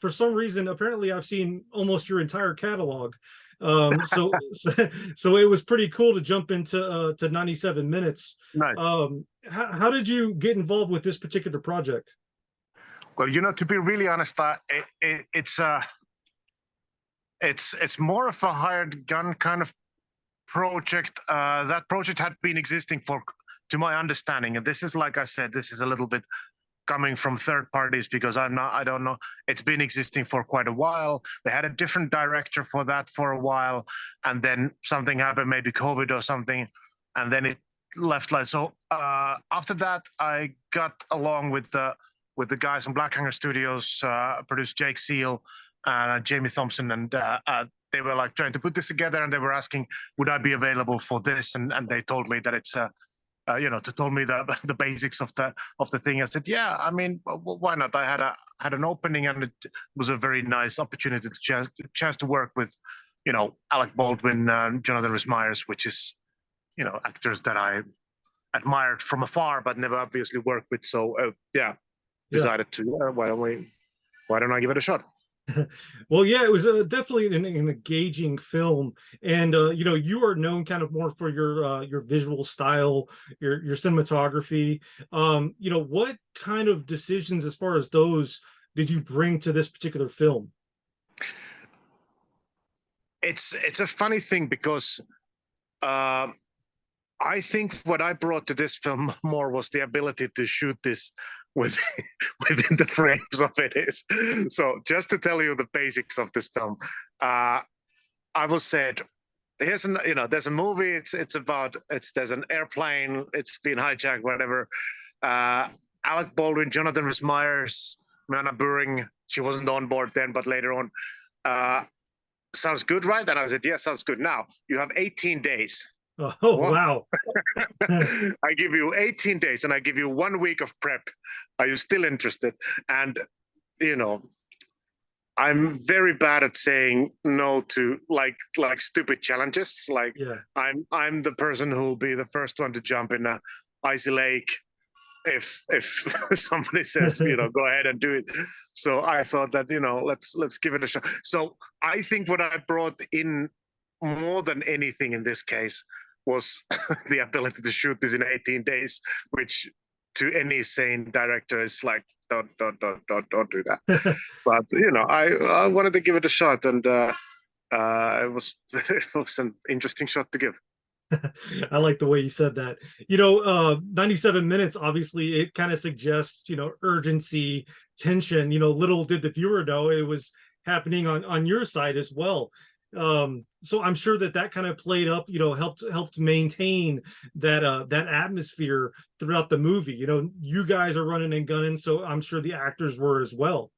for some reason, apparently I've seen almost your entire catalog. So it was pretty cool to jump into to 97 minutes. Nice. How did you get involved with this particular project? Well, to be really honest, it's more of a hired gun kind of project. That project had been existing to my understanding, and this is, like I said, this is a little bit coming from third parties because I don't know. It's been existing for quite a while. They had a different director for that for a while, and then something happened, maybe COVID or something, and then it left. Like so. After that, I got along with the guys from Black Hanger Studios, produced Jake Seal, Jamie Thompson, and they were like trying to put this together, and they were asking, would I be available for this? And they told me that it's told me the basics of the thing. I said, yeah, I mean, why not? I had an opening, and it was a very nice opportunity chance to work with, Alec Baldwin, Jonathan Rhys-Meyers, which is, actors that I admired from afar but never obviously worked with. So decided to why don't I give it a shot? Well, yeah, it was definitely an engaging film, and you are known kind of more for your visual style, your cinematography. What kind of decisions as far as those did you bring to this particular film? It's a funny thing because I think what I brought to this film more was the ability to shoot this within the frames of it is. So just to tell you the basics of this film, I was said, there's a movie. There's an airplane. It's been hijacked, whatever. Alec Baldwin, Jonathan Rhys-Meyers, Mana Buring. She wasn't on board then, but later on. Sounds good, right? And I said, yeah, sounds good. Now you have 18 days. Oh, wow. I give you 18 days and I give you 1 week of prep. Are you still interested? And, I'm very bad at saying no to like stupid challenges. Like I'm the person who will be the first one to jump in a icy lake if somebody says, go ahead and do it. So I thought that, let's give it a shot. So I think what I brought in more than anything in this case was the ability to shoot this in 18 days, which to any sane director is like, don't do that. But I wanted to give it a shot, and it was an interesting shot to give. I like the way you said that. 97 minutes, obviously, it kind of suggests, urgency, tension. Little did the viewer know it was happening on your side as well. So I'm sure that kind of played up, helped maintain that atmosphere throughout the movie. You guys are running and gunning, so I'm sure the actors were as well.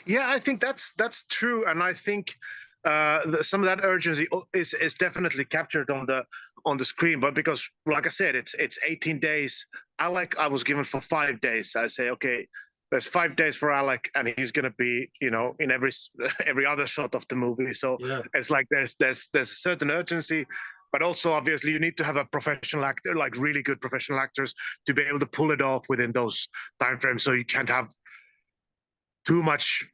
Yeah, I think that's true, and I think some of that urgency is definitely captured on the screen. But because, like I said, it's 18 days. I was given for 5 days. I say, okay, there's 5 days for Alec, and he's gonna be, in every other shot of the movie. So it's like there's a certain urgency, but also obviously you need to have a professional actor, like really good professional actors, to be able to pull it off within those timeframes. So you can't have too much,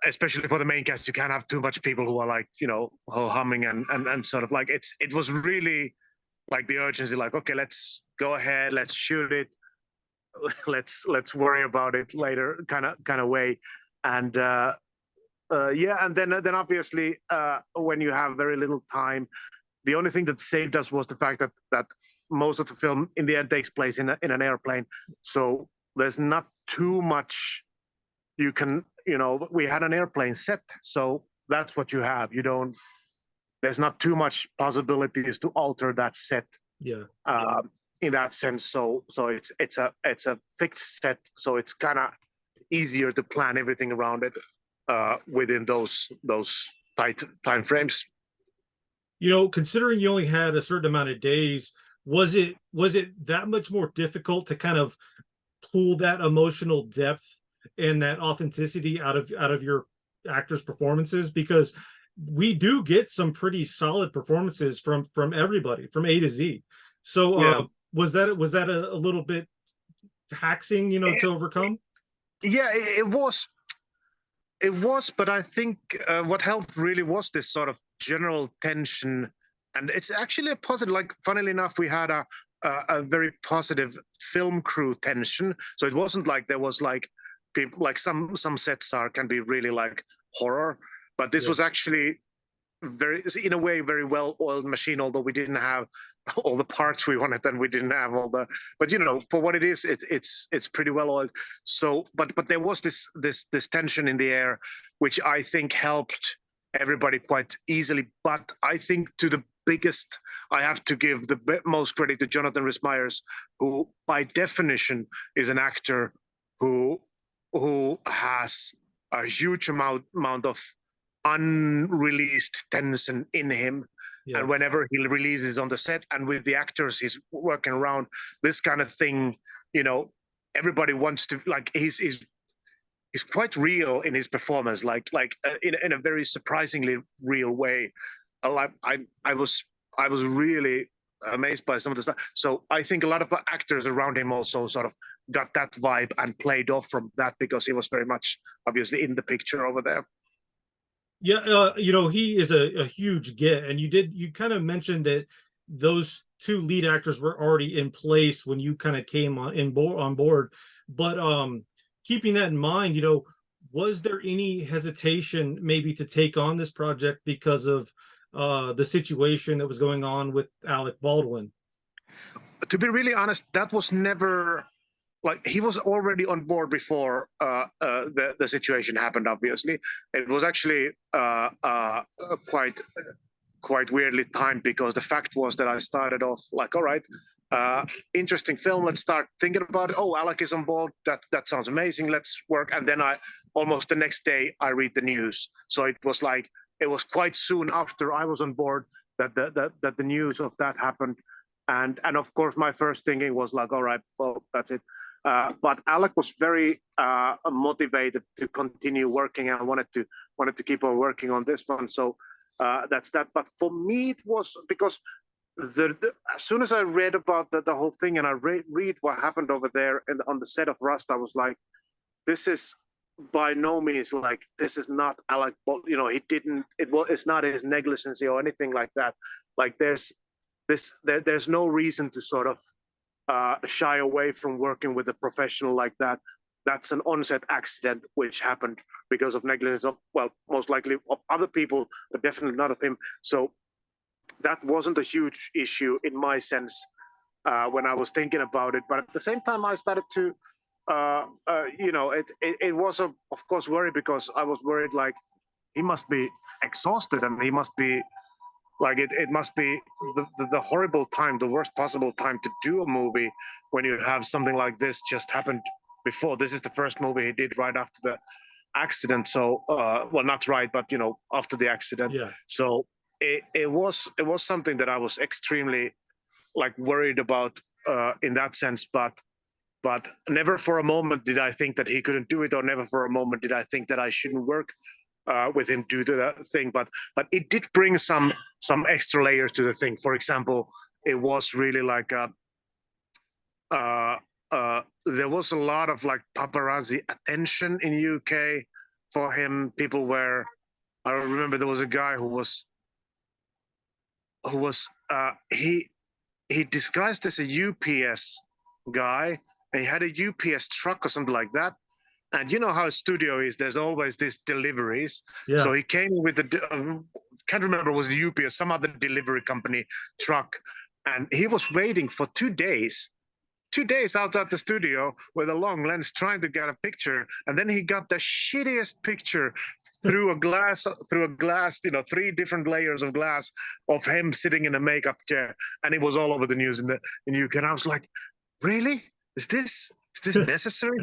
especially for the main cast. You can't have too much people who are like, humming and sort of like it was really like the urgency, like, okay, let's go ahead, let's shoot it. Let's worry about it later, kind of way. And and then obviously when you have very little time, the only thing that saved us was the fact that most of the film in the end takes place in an airplane, so there's not too much you can, we had an airplane set, so that's what you have. There's not too much possibilities to alter that set. In that sense, so it's a fixed set, so it's kind of easier to plan everything around it within those tight time frames. Considering you only had a certain amount of days, was it that much more difficult to kind of pull that emotional depth and that authenticity out of your actors' performances? Because we do get some pretty solid performances from everybody, from A to Z. So was that a little bit taxing, to overcome? Yeah, it was. It was, but I think what helped really was this sort of general tension, and it's actually a positive. Like, funnily enough, we had a very positive film crew tension. So it wasn't like there was like people like some sets are can be really like horror, but this Yeah. was actually very, in a way, very well oiled machine. Although we didn't have all the parts we wanted, and we didn't have all the, but you know, for what it is, it's pretty well oiled. So, but there was this tension in the air, which I think helped everybody quite easily. But I think to the biggest, I have to give the most credit to Jonathan Rhys Meyers, who by definition is an actor who has a huge amount of unreleased tension in him. Yeah. And whenever he releases on the set and with the actors he's working around, this kind of thing, you know, everybody wants to, like, he's quite real in his performance, in a very surprisingly real way. I was really amazed by some of the stuff. So I think a lot of actors around him also sort of got that vibe and played off from that, because he was very much obviously in the picture over there. Yeah, he is a huge get, and you kind of mentioned that those two lead actors were already in place when you kind of came on board. But keeping that in mind, was there any hesitation maybe to take on this project because of the situation that was going on with Alec Baldwin? To be really honest, that was never, like, he was already on board before the situation happened. Obviously, it was actually quite weirdly timed, because the fact was that I started off like, all right, interesting film. Let's start thinking about it. Oh, Alec is on board. That sounds amazing. Let's work. And then I almost the next day I read the news. So it was like it was quite soon after I was on board that the news of that happened. And of course my first thinking was like, all right, well, that's it. But Alec was very motivated to continue working, and wanted to keep on working on this one. So that's that. But for me, it was because as soon as I read about the whole thing, and I read what happened over there on the set of Rust, I was like, this is by no means, like, this is not Alec. He didn't. It's not his negligence or anything like that. Like, there's no reason to sort of shy away from working with a professional like that. That's an onset accident which happened because of negligence of, well, most likely of other people, but definitely not of him. So that wasn't a huge issue in my sense when I was thinking about it. But at the same time, I started to, it was of course worry, because I was worried, like, he must be exhausted, and he must be like, it must be the horrible time, the worst possible time to do a movie when you have something like this just happened before. This is the first movie he did right after the accident. So, well, not right, but after the accident. Yeah. So it was something that I was extremely, like, worried about in that sense. But never for a moment did I think that he couldn't do it, or never for a moment did I think that I shouldn't work with him due to that thing. But it did bring some extra layers to the thing. For example, it was really like there was a lot of, like, paparazzi attention in UK for him. People were, I remember there was a guy who was he disguised as a UPS guy, and he had a UPS truck or something like that. And you know how a studio is, there's always these deliveries. Yeah. So he came with can't remember, was the UPS, some other delivery company truck. And he was waiting for 2 days out at the studio with a long lens trying to get a picture. And then he got the shittiest picture through a glass, 3 different layers of glass of him sitting in a makeup chair. And it was all over the news in UK. And I was like, really? Is this necessary?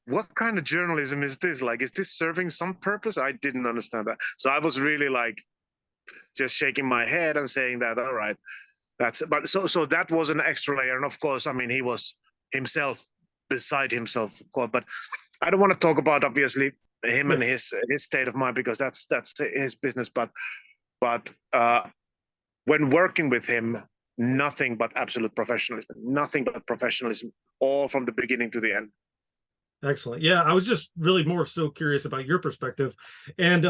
What kind of journalism is this? Like, is this serving some purpose? I didn't understand that. So I was really, like, just shaking my head and saying that, all right, so that was an extra layer. And of course, I mean, he was himself beside himself, of course. But I don't want to talk about, obviously, him and Yeah. his state of mind, because that's his business. But when working with him, nothing but absolute professionalism, nothing but professionalism, all from the beginning to the end. Excellent. Yeah, I was just really more so curious about your perspective. And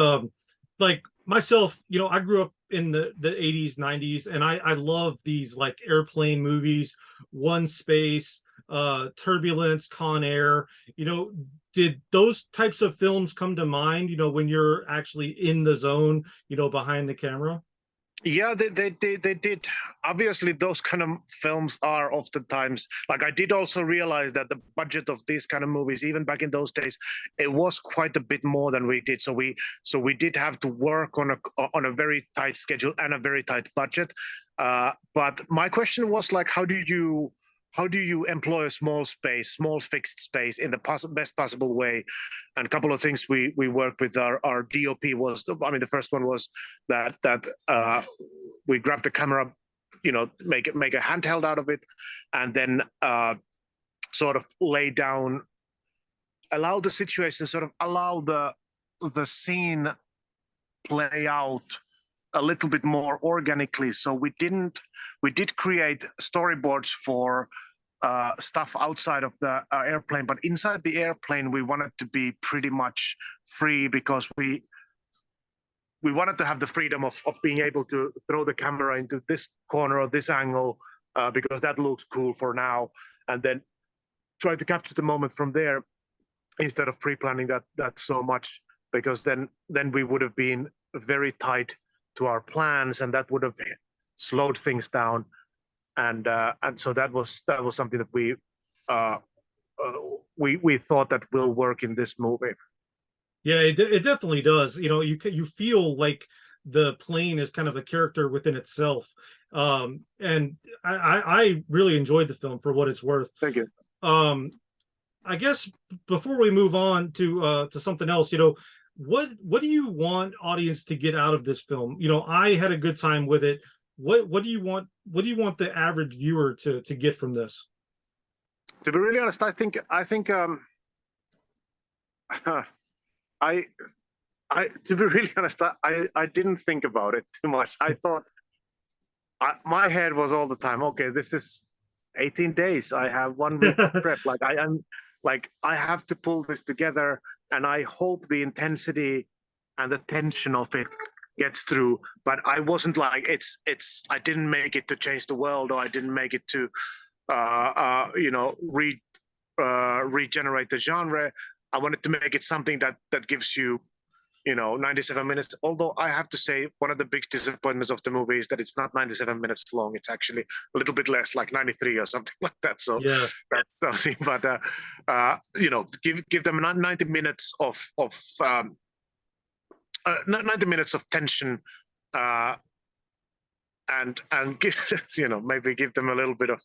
like myself, I grew up in the 80s, 90s, and I love these like airplane movies, One Space, Turbulence, Con Air. Did those types of films come to mind, when you're actually in the zone, behind the camera? Yeah, they did. Obviously, those kind of films are oftentimes like, I did also realize that the budget of these kind of movies, even back in those days, it was quite a bit more than we did. So we did have to work on a very tight schedule and a very tight budget. But my question was like, how do you employ a small fixed space in the best possible way? And a couple of things we worked with our DOP was, I mean, the first one was that we grab the camera, make a handheld out of it, and then sort of lay down, allow the situation, sort of allow the scene play out a little bit more organically. So we did create storyboards for stuff outside of the airplane, but inside the airplane we wanted to be pretty much free, because we wanted to have the freedom of being able to throw the camera into this corner or this angle, because that looks cool for now, and then try to capture the moment from there, instead of pre-planning that so much, because then we would have been very tight to our plans, and that would have slowed things down. And so that was something that uh, we thought that will work in this movie. Yeah, it definitely does. You feel like the plane is kind of a character within itself. And I really enjoyed the film for what it's worth. Thank you. Um, I guess before we move on to something else, what do you want audience to get out of this film? I had a good time with it. What do you want the average viewer to get from this? To be really honest, I think I to be really honest, I didn't think about it too much. I thought, my head was all the time, okay, this is 18 days. I have 1 week to prep. Like I'm like, I have to pull this together, and I hope the intensity and the tension of it gets through. But I wasn't like, I didn't make it to change the world, or I didn't make it to regenerate the genre. I wanted to make it something that gives you 97 minutes. Although I have to say, one of the big disappointments of the movie is that it's not 97 minutes long. It's actually a little bit less, like 93 or something like that. So Yeah. that's something. But give them 90 minutes of 90 minutes of tension, uh, and maybe give them a little bit of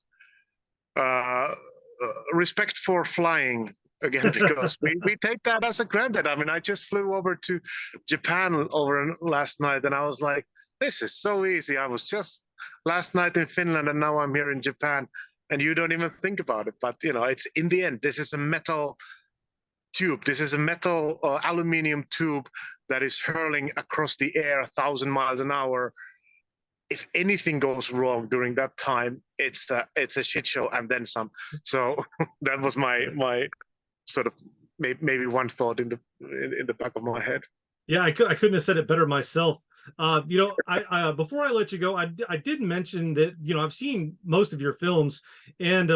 respect for flying again, because we take that as a granted. I mean, I just flew over to Japan over last night, and I was like, this is so easy. I was just last night in Finland, and now I'm here in Japan, and you don't even think about it. But it's, in the end, this is a metal tube. This is a metal aluminium tube that is hurling across the air 1,000 miles an hour. If anything goes wrong during that time, it's a shit show and then some. So that was my sort of maybe one thought in the back of my head. Yeah, I couldn't have said it better myself. I before I let you go, I did mention that I've seen most of your films, and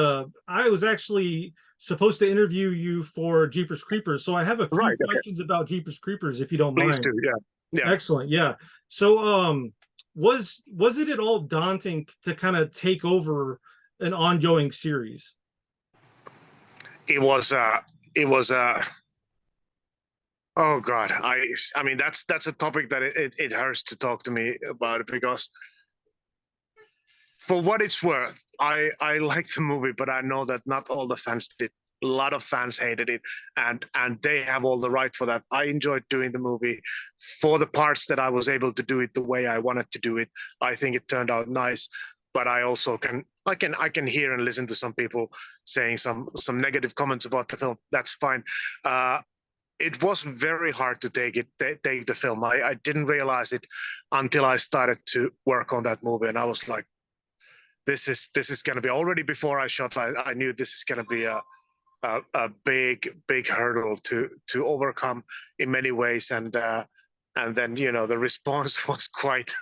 I was actually supposed to interview you for Jeepers Creepers, so I have a few Right. Okay. questions about Jeepers Creepers, if you don't Please mind. do. Yeah. Yeah. Excellent. Yeah. So, was it at all daunting to kind of take over an ongoing series? It was. It was. Oh God. I mean, that's a topic that it hurts to talk to me about it, because for what it's worth, I liked the movie, but I know that not all the fans did. A lot of fans hated it, and they have all the right for that. I enjoyed doing the movie. For the parts that I was able to do it the way I wanted to do it, I think it turned out nice. But I also I can hear and listen to some people saying some negative comments about the film. That's fine. It was very hard to take the film. I didn't realize it until I started to work on that movie, and I was like, this is going to be, already before I shot, I knew this is going to be a big hurdle to overcome in many ways, and then the response was quite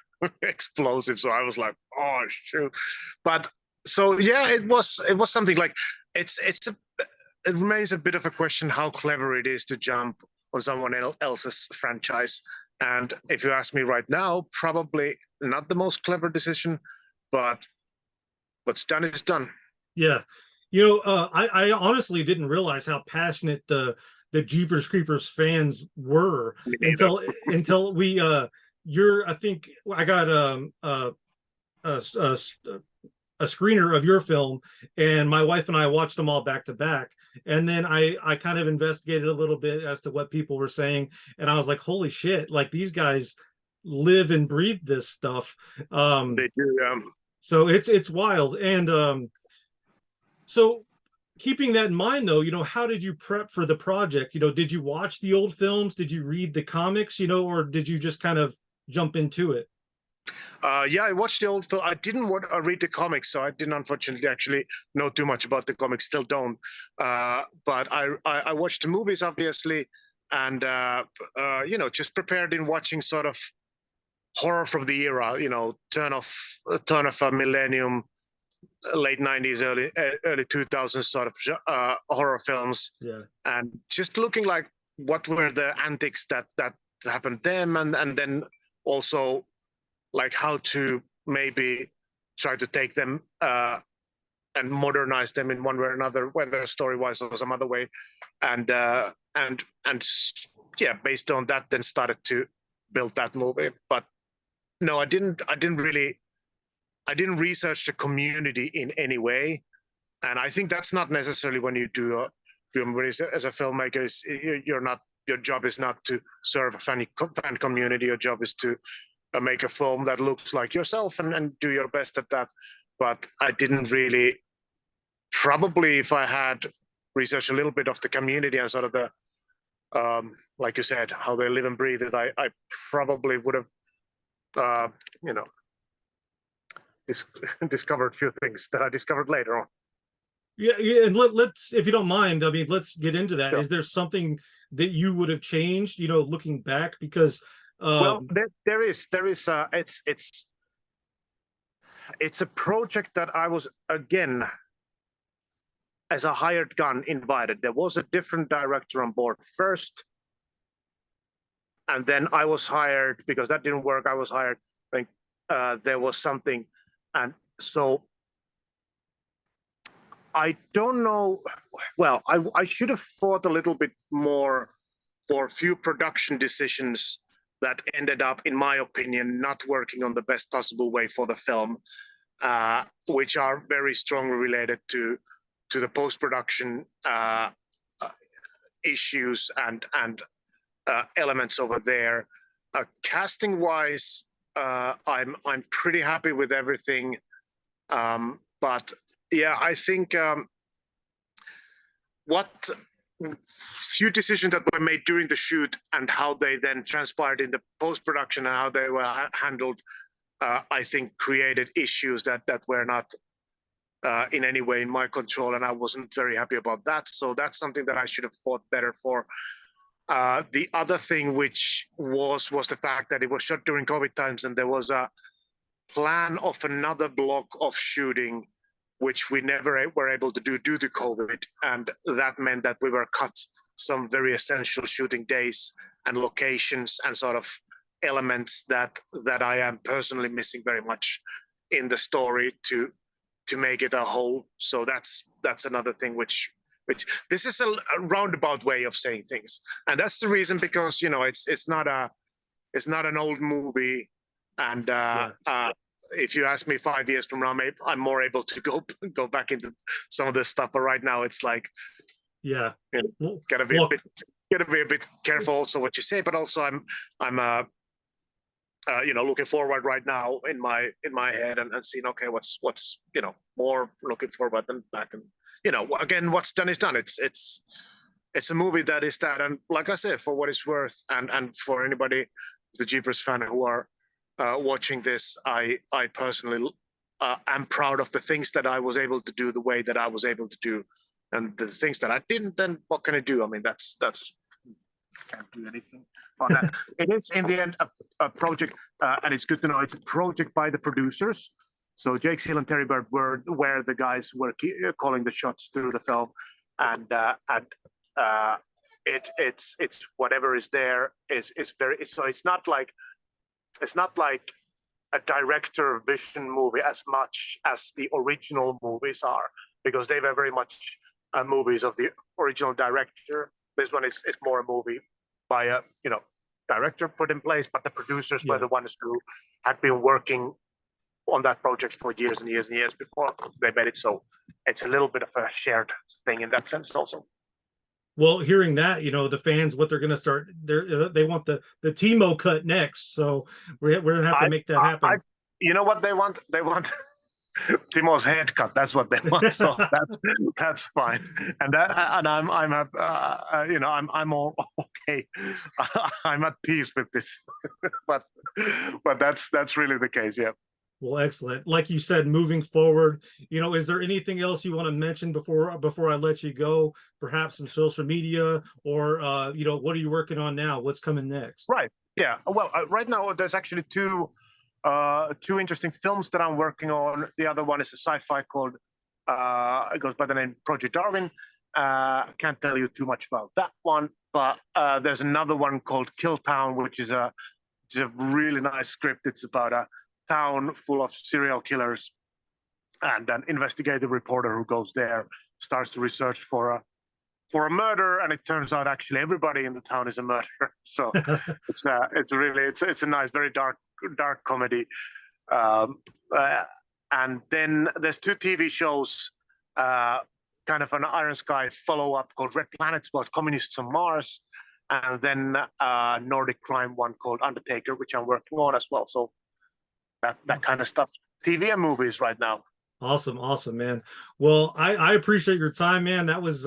explosive. So I was like, oh shoot. But so yeah, it was something like it's a it remains a bit of a question how clever it is to jump on someone else's franchise. And if you ask me right now, probably not the most clever decision, but what's done is done. Yeah. I honestly didn't realize how passionate the Jeepers Creepers fans were Me neither. until we I think I got a, a, a screener of your film, and my wife and I watched them all back to back. And then I kind of investigated a little bit as to what people were saying, and I was like, holy shit, like these guys live and breathe this stuff. They do. So it's wild. And so keeping that in mind though, how did you prep for the project? Did you watch the old films? Did you read the comics, or did you just kind of jump into it? Yeah, I watched the old film. I didn't read the comics, so I didn't unfortunately actually know too much about the comics. Still don't. But I watched the movies obviously, and just prepared in watching sort of horror from the era. Turn of a millennium, late 90s, early 2000s sort of horror films, Yeah. and just looking like what were the antics that happened them, and then also like how to maybe try to take them and modernize them in one way or another, whether story-wise or some other way, and yeah, based on that, then started to build that movie. But no, I didn't research the community in any way, and I think that's not necessarily when you do a movie as a filmmaker. You're not, your job is not to serve a fan community. Your job is to make a film that looks like yourself, and do your best at that. But I didn't really, probably if I had researched a little bit of the community and sort of the, like you said, how they live and breathe it, I probably would have, uh, you know, discovered a few things that I discovered later on. Yeah, and let's, if you don't mind, I mean, let's get into that. So, Is there something that you would have changed, looking back? Because well, um there is it's a project that I was, again, as a hired gun, invited. There was a different director on board first, and then I was hired because that didn't work. I was hired. I think there was something, and so I don't know. Well, I should have thought a little bit more for a few production decisions that ended up, in my opinion, not working on the best possible way for the film, which are very strongly related to the post-production issues and elements over there. Casting wise, I'm pretty happy with everything, but yeah, I think what few decisions that were made during the shoot and how they then transpired in the post-production and how they were handled, I think created issues that were not in any way in my control, and I wasn't very happy about that. So that's something that I should have fought better for. The other thing, which was the fact that it was shot during COVID times, and there was a plan of another block of shooting, which we never were able to do due to COVID, and that meant that we were cut some very essential shooting days and locations and sort of elements that I am personally missing very much in the story to make it a whole. So that's another thing which this is a roundabout way of saying things, and that's the reason, because it's not an old movie, and yeah. if you ask me 5 years from now, maybe I'm more able to go back into some of this stuff. But right now, it's like, Yeah. Well, gotta be look, a bit careful also what you say. But also, I'm looking forward right now in my head, and seeing, okay, what's more looking forward than back. And again, what's done is done. It's a movie that is that, and like I said, for what it's worth, and for anybody, the Jeepers fan who are watching this, I personally am proud of the things that I was able to do the way that I was able to do, and the things that I didn't, then what can I do? I mean, that's can't do anything on that. It is in the end a project, and it's good to know it's a project by the producers. So Jake Seal and Terry Bird were the guys who were calling the shots through the film, and it's whatever is there is very, so it's not like a director vision movie as much as the original movies are, because they were very much movies of the original director. This one is more a movie by a director put in place, but the producers were the ones who had been working on that project for years and years and years before they made it. So it's a little bit of a shared thing in that sense also. Well, hearing that, the fans, what they're going to start, they want the Timo cut next. So we're going to have to make that happen. You know what they want? They want Timo's head cut. That's what they want. So that's fine. And I'm I'm all okay. I'm at peace with this. but that's really the case. Yeah. Well, excellent. Like you said, moving forward, is there anything else you want to mention before I let you go? Perhaps some social media, or what are you working on now? What's coming next? Right. Yeah. Well, right now there's actually two interesting films that I'm working on. The other one is a sci-fi called it goes by the name Project Darwin. Can't tell you too much about that one, but there's another one called Kill Town, which is a really nice script. It's about a town full of serial killers, and an investigative reporter who goes there starts to research for a murder, and it turns out actually everybody in the town is a murderer. So it's a nice, very dark comedy. And then there's two TV shows, kind of an Iron Sky follow-up called Red Planets about communists on Mars, and then a Nordic crime one called Undertaker, which I'm working on as well. So that kind of stuff, TV and movies right now. Awesome, man. Well, I appreciate your time, man. That was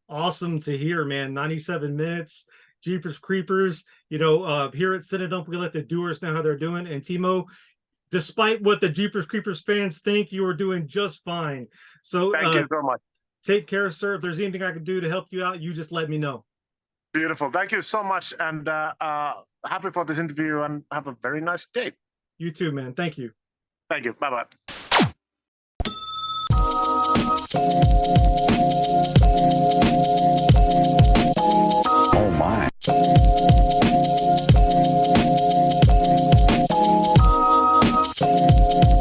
awesome to hear, man. 97 minutes, Jeepers Creepers. Here at CineDump, we let the doers know how they're doing. And Timo, despite what the Jeepers Creepers fans think, you are doing just fine. So thank you so much. Take care, sir. If there's anything I can do to help you out, you just let me know. Beautiful. Thank you so much, and happy for this interview, and have a very nice day. You too, man. Thank you. Thank you. Bye-bye.